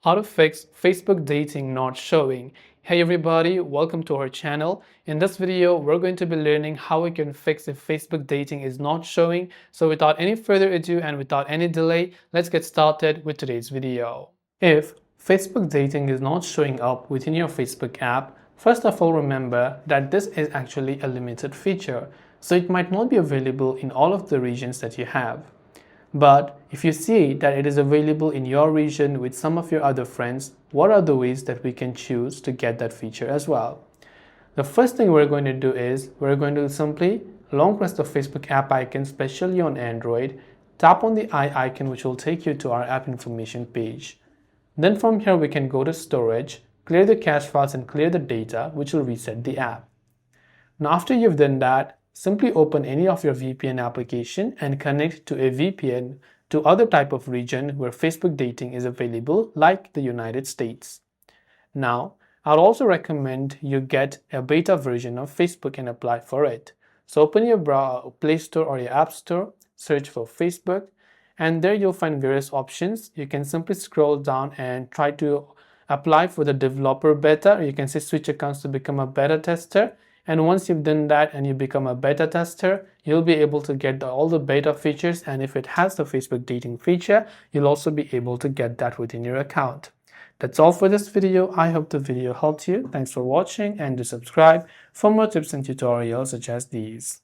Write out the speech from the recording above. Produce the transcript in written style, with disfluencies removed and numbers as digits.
How to fix Facebook dating not showing. Hey everybody, welcome to our channel. In this video, we're going to be learning how we can fix if Facebook dating is not showing. So without any further ado and without any delay, let's get started with today's video. If Facebook dating is not showing up within your Facebook app, first of all remember that this is actually a limited feature. So it might not be available in all of the regions that you have. But if you see that it is available in your region with some of your other friends, what are the ways that we can choose to get that feature as well? The first thing we're going to do is we're going to simply long press the Facebook app icon, especially on Android, tap on the eye icon which will take you to our app information page. Then from here we can go to storage, clear the cache files and clear the data which will reset the app. Now after you've done that, simply open any of your VPN application and connect to a VPN to other type of region where Facebook dating is available, like the United States. Now, I'd also recommend you get a beta version of Facebook and apply for it. So open your Play Store or your App Store, search for Facebook, and there you'll find various options. You can simply scroll down and try to apply for the developer beta, or you can say switch accounts to become a beta tester. And once you've done that and you become a beta tester, you'll be able to get all the beta features, and if it has the Facebook dating feature, you'll also be able to get that within your account. That's all for this video. I hope the video helped you. Thanks for watching and do subscribe for more tips and tutorials such as these.